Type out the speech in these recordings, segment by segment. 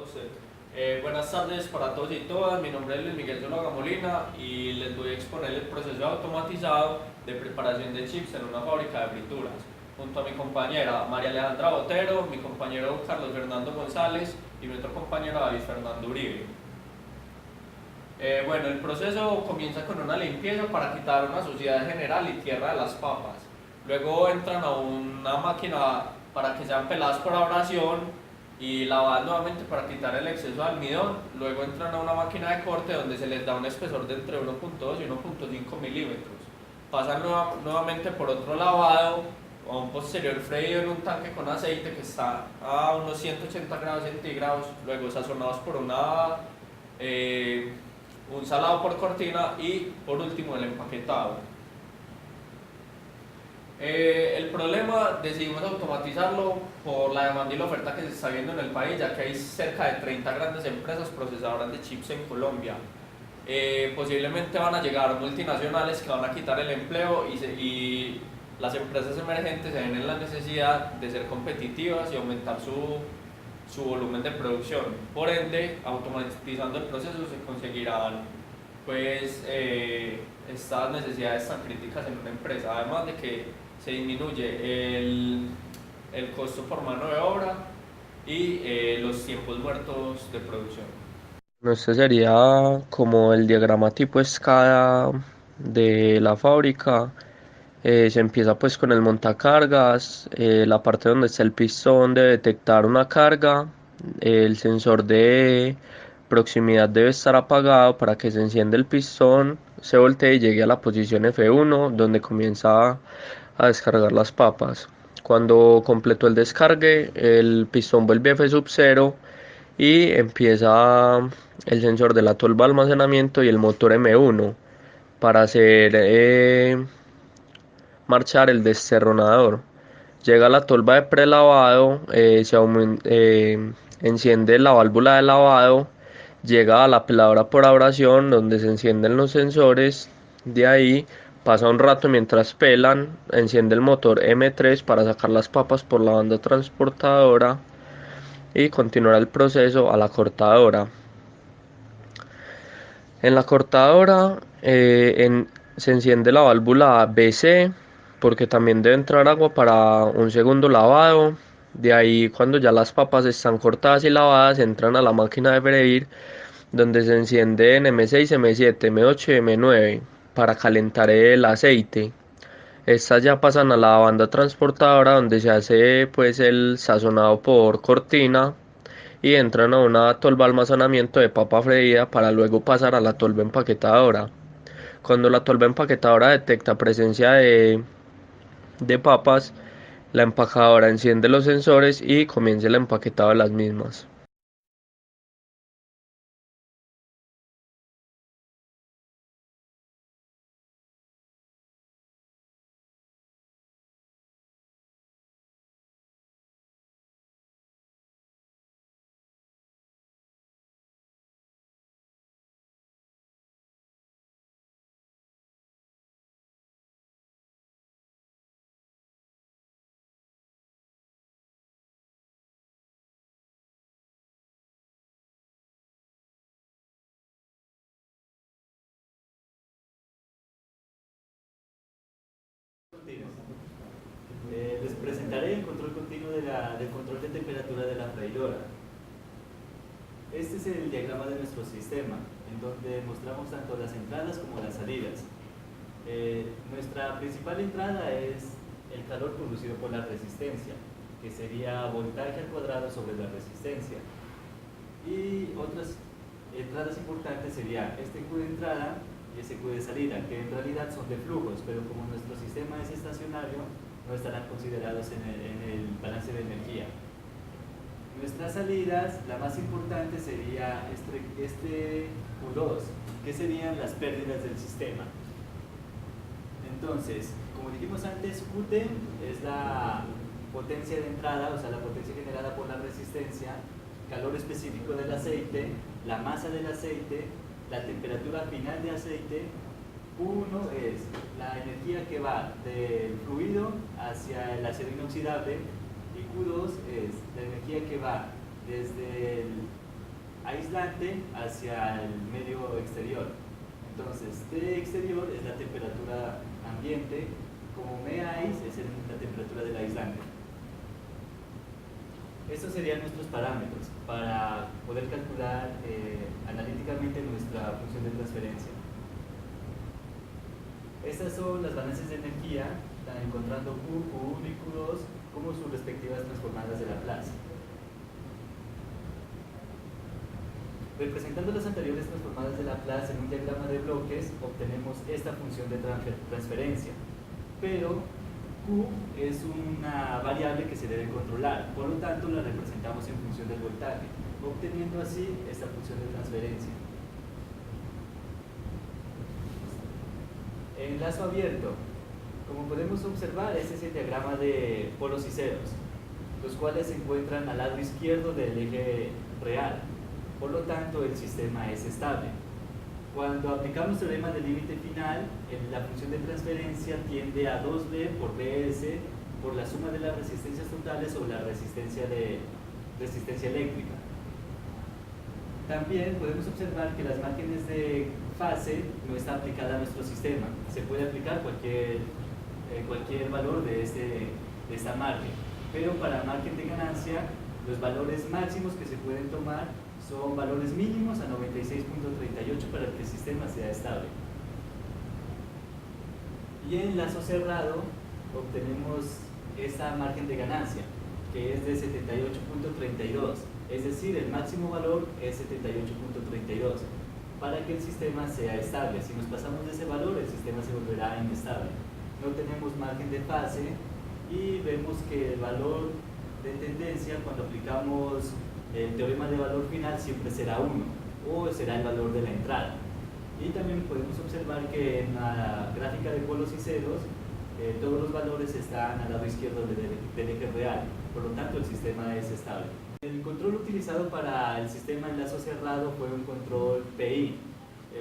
usted. Buenas tardes para todos y todas, mi nombre es Luis Miguel Zuluaga Molina y les voy a exponer el proceso automatizado de preparación de chips en una fábrica de frituras, junto a mi compañera María Alejandra Botero, mi compañero Carlos Fernando González y mi otro compañero David Fernando Uribe. Bueno, el proceso comienza con una limpieza para quitar una suciedad general y tierra de las papas. Luego entran a una máquina para que sean peladas por abrasión y lavadas nuevamente para quitar el exceso de almidón. Luego entran a una máquina de corte donde se les da un espesor de entre 1.2 y 1.5 milímetros. Pasan nuevamente por otro lavado a un posterior freído en un tanque con aceite que está a unos 180 grados centígrados, luego sazonados por un salado por cortina y por último el empaquetado. El problema decidimos automatizarlo por la demanda y la oferta que se está viendo en el país, ya que hay cerca de 30 grandes empresas procesadoras de chips en Colombia. Posiblemente van a llegar multinacionales que van a quitar el empleo y las empresas emergentes se ven en la necesidad de ser competitivas y aumentar su volumen de producción. Por ende, automatizando el proceso se conseguirán pues estas necesidades tan críticas en una empresa, además de que se disminuye el costo por mano de obra y los tiempos muertos de producción. No, este sería como el diagrama tipo escala de la fábrica. Se empieza pues con el montacargas, la parte donde está el pistón debe detectar una carga, el sensor de proximidad debe estar apagado para que se encienda el pistón, se voltee y llegue a la posición F1 donde comienza a descargar las papas. Cuando completó el descargue, el pistón vuelve a F sub 0 y empieza el sensor de la tolva de almacenamiento y el motor M1 para hacer marchar el desterronador. Llega la tolva de prelavado, enciende la válvula de lavado, llega a la peladora por abrasión donde se encienden los sensores, de ahí pasa un rato mientras pelan, enciende el motor M3 para sacar las papas por la banda transportadora y continuará el proceso a la cortadora. En la cortadora se enciende la válvula BC porque también debe entrar agua para un segundo lavado. De ahí cuando ya las papas están cortadas y lavadas entran a la máquina de freír donde se encienden M6, M7, M8 y M9 para calentar el aceite. Estas ya pasan a la banda transportadora donde se hace pues el sazonado por cortina y entran a una tolva de almacenamiento de papa freída para luego pasar a la tolva empaquetadora. Cuando la tolva empaquetadora detecta presencia de papas, la empacadora enciende los sensores y comienza el empaquetado de las mismas. Les presentaré el control continuo del control de temperatura de la freidora. Este es el diagrama de nuestro sistema, en donde mostramos tanto las entradas como las salidas. Nuestra principal entrada es el calor producido por la resistencia, que sería voltaje al cuadrado sobre la resistencia. Y otras entradas importantes serían este Q de entrada y ese Q de salida, que en realidad son de flujos, pero como nuestro sistema es estacionario, no estarán considerados en el balance de energía. Nuestras salidas, la más importante sería este Q2, que serían las pérdidas del sistema. Entonces, como dijimos antes, Qt es la potencia de entrada, o sea, la potencia generada por la resistencia, calor específico del aceite, la masa del aceite, la temperatura final de aceite. Q1 es la energía que va del fluido hacia el acero inoxidable y Q2 es la energía que va desde aislante hacia el medio exterior. Entonces, T exterior es la temperatura ambiente, como MAIS es la temperatura del aislante. Estos serían nuestros parámetros para poder calcular analíticamente nuestra función de transferencia. Estas son las balances de energía, encontrando Q, Q1 y Q2 como sus respectivas transformadas de Laplace. Representando las anteriores transformadas de Laplace en un diagrama de bloques, obtenemos esta función de transferencia. Pero Q es una variable que se debe controlar, por lo tanto la representamos en función del voltaje, obteniendo así esta función de transferencia. Enlazo abierto. Como podemos observar, este es el diagrama de polos y ceros, los cuales se encuentran al lado izquierdo del eje real. Por lo tanto, el sistema es estable. Cuando aplicamos el teorema del límite final, la función de transferencia tiende a 2B por Bs por la suma de las resistencias totales sobre la resistencia eléctrica. También podemos observar que las márgenes de fase no está aplicada a nuestro sistema. Se puede aplicar cualquier valor de esta margen, pero para margen de ganancia, los valores máximos que se pueden tomar son valores mínimos a 96.38 para que el sistema sea estable. Y en lazo cerrado obtenemos esta margen de ganancia, que es de 78.32, es decir, el máximo valor es 78.32, para que el sistema sea estable. Si nos pasamos de ese valor, el sistema se volverá inestable. No tenemos margen de fase y vemos que el valor de tendencia, cuando aplicamos el teorema de valor final, siempre será 1 o será el valor de la entrada. Y también podemos observar que en la gráfica de polos y ceros todos los valores están al lado izquierdo del eje real, por lo tanto el sistema es estable. El control utilizado para el sistema en lazo cerrado fue un control PI.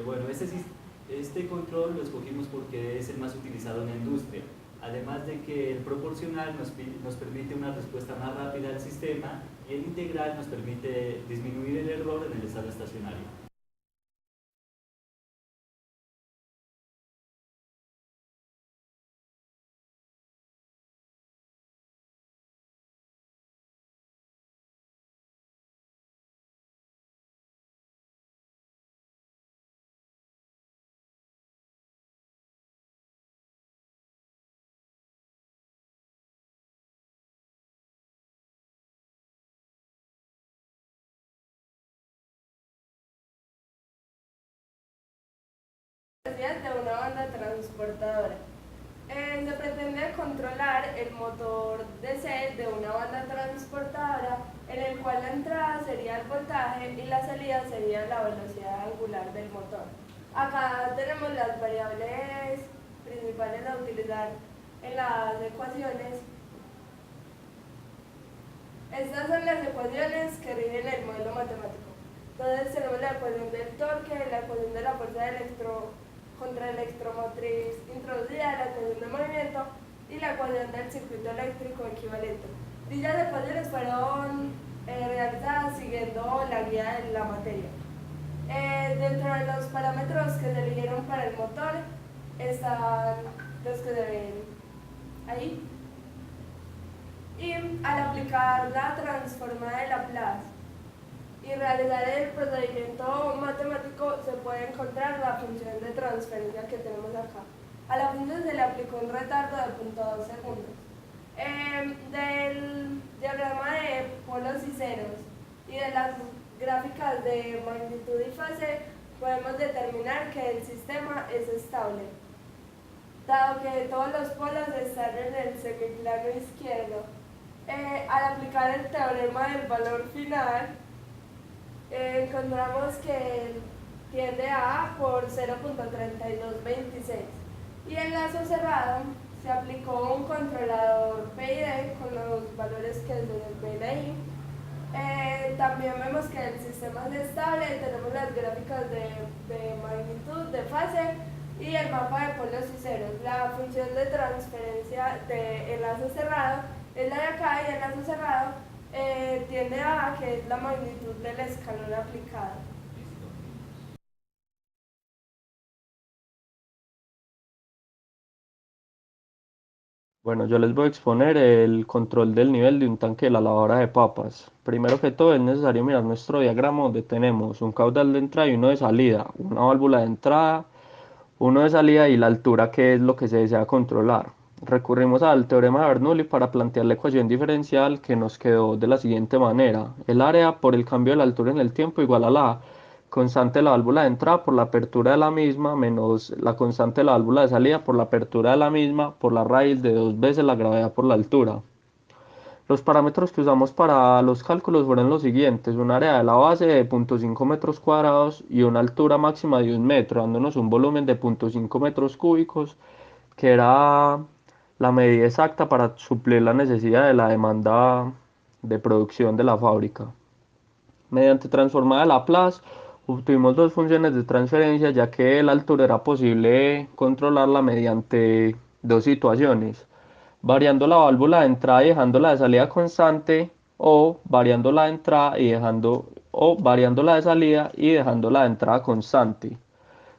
Bueno, este control lo escogimos porque es el más utilizado en la industria, además de que el proporcional nos permite una respuesta más rápida al sistema y el integral nos permite disminuir el error en el estado estacionario. De una banda transportadora. Se pretende controlar el motor DC de una banda transportadora en el cual la entrada sería el voltaje y la salida sería la velocidad angular del motor. Acá tenemos las variables principales a utilizar en las ecuaciones. Estas son las ecuaciones que rigen el modelo matemático. Entonces tenemos la ecuación del torque, la ecuación de la fuerza contra electromotriz introducida, la ecuación de movimiento y la ecuación del circuito eléctrico equivalente. Dichas ecuaciones fueron realizadas siguiendo la guía de la materia. Dentro de los parámetros que se eligieron para el motor están los que se ven ahí. Y al aplicar la transformada de Laplace y realizar el procedimiento matemático, se puede encontrar la función de transferencia que tenemos acá. A la función se le aplicó un retardo de 0.2 segundos. Del diagrama de polos y ceros y de las gráficas de magnitud y fase, podemos determinar que el sistema es estable, dado que todos los polos están en el semiplano izquierdo. Al aplicar el teorema del valor final, encontramos que tiende a A por 0.3226. Y en lazo cerrado se aplicó un controlador PID con los valores que se ven ahí. También vemos que el sistema es estable, tenemos las gráficas de magnitud, de fase y el mapa de polos y ceros. La función de transferencia de enlace cerrado es la de acá, y el enlace cerrado tiende a que es la magnitud del escalón aplicado. Bueno, yo les voy a exponer el control del nivel de un tanque de la lavadora de papas. Primero que todo es necesario mirar nuestro diagrama donde tenemos un caudal de entrada y uno de salida, una válvula de entrada, uno de salida y la altura que es lo que se desea controlar. Recurrimos al teorema de Bernoulli para plantear la ecuación diferencial que nos quedó de la siguiente manera. El área por el cambio de la altura en el tiempo igual a la constante de la válvula de entrada por la apertura de la misma menos la constante de la válvula de salida por la apertura de la misma por la raíz de 2 veces la gravedad por la altura. Los parámetros que usamos para los cálculos fueron los siguientes: un área de la base de 0.5 metros cuadrados y una altura máxima de 1 metro, dándonos un volumen de 0.5 metros cúbicos, que era la medida exacta para suplir la necesidad de la demanda de producción de la fábrica. Mediante transformada de Laplace, obtuvimos dos funciones de transferencia, ya que la altura era posible controlarla mediante dos situaciones: variando la válvula de entrada y dejando la de salida constante, o variando la de entrada y dejando, o variando la de salida y dejando la de entrada constante.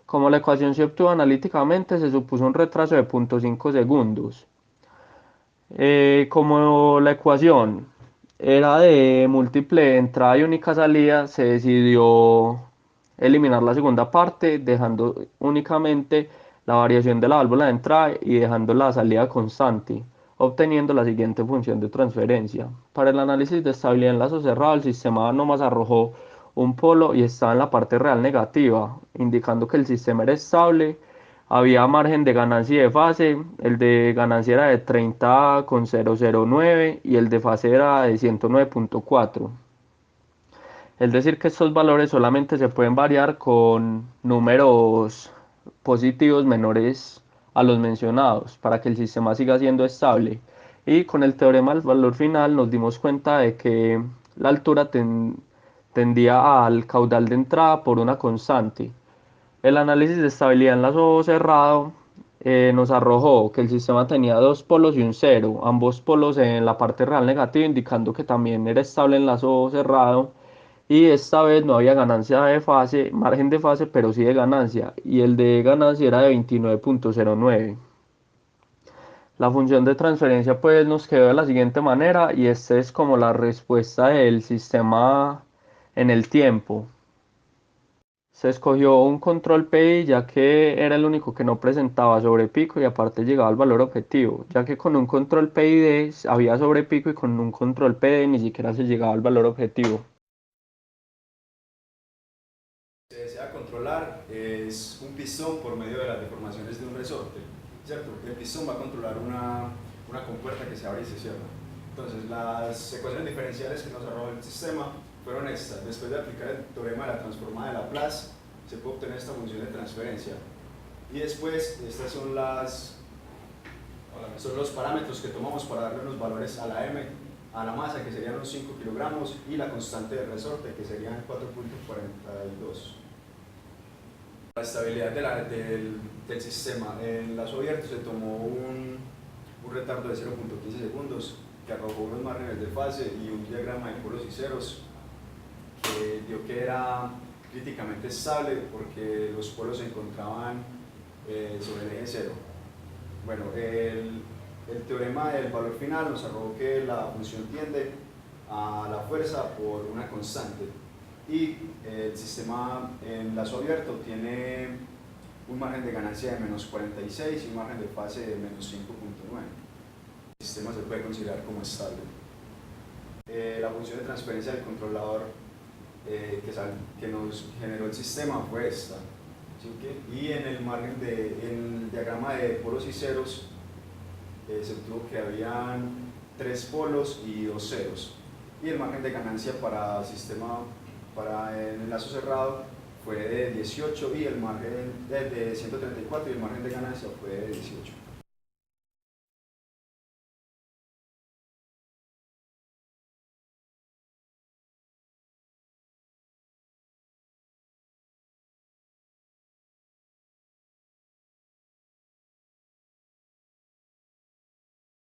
Como la ecuación se obtuvo analíticamente, se supuso un retraso de 0.5 segundos. Como la ecuación era de múltiple entrada y única salida, se decidió eliminar la segunda parte, dejando únicamente la variación de la válvula de entrada y dejando la salida constante, obteniendo la siguiente función de transferencia. Para el análisis de estabilidad en lazo cerrado, el sistema nomás arrojó un polo y estaba en la parte real negativa, indicando que el sistema era estable. Había margen de ganancia y de fase. El de ganancia era de 30,009 y el de fase era de 109,4. Es decir, que estos valores solamente se pueden variar con números positivos menores a los mencionados para que el sistema siga siendo estable. Y con el teorema del valor final nos dimos cuenta de que la altura tendía al caudal de entrada por una constante. El análisis de estabilidad en lazo cerrado nos arrojó que el sistema tenía dos polos y un cero, ambos polos en la parte real negativa, indicando que también era estable en lazo cerrado. Y esta vez no había ganancia de fase, margen de fase, pero sí de ganancia, y el de ganancia era de 29,09. La función de transferencia pues nos quedó de la siguiente manera, y esta es como la respuesta del sistema en el tiempo. Se escogió un control PI ya que era el único que no presentaba sobrepico y aparte llegaba al valor objetivo, ya que con un control PID había sobrepico y con un control PD ni siquiera se llegaba al valor objetivo. Se desea controlar es un pistón por medio de las deformaciones de un resorte, ¿cierto? El pistón va a controlar una compuerta que se abre y se cierra. Entonces, las ecuaciones diferenciales que nos arrojó el sistema fueron estas. Después de aplicar el teorema de la transformada de Laplace, se puede obtener esta función de transferencia. Y después, estas son los parámetros que tomamos para darle los valores a la M, a la masa, que serían los 5 kilogramos, y la constante de resorte, que serían 4,42. La estabilidad del sistema. En lazo abierto se tomó un retardo de 0,15 segundos, que arrojó unos márgenes de fase y un diagrama de polos y ceros, que dio que era críticamente estable porque los polos se encontraban sobre el eje cero. Bueno, el teorema del valor final nos arrojó que la función tiende a la fuerza por una constante, y el sistema en lazo abierto tiene un margen de ganancia de -46 y un margen de fase de -5,9. El sistema se puede considerar como estable. La función de transferencia del controlador que nos generó el sistema fue esta, ¿sí? Y en el diagrama de polos y ceros se obtuvo que habían 3 polos y 2 ceros, y el margen de ganancia para el enlace cerrado fue de 18 y el margen de 134, y el margen de ganancia fue de 18.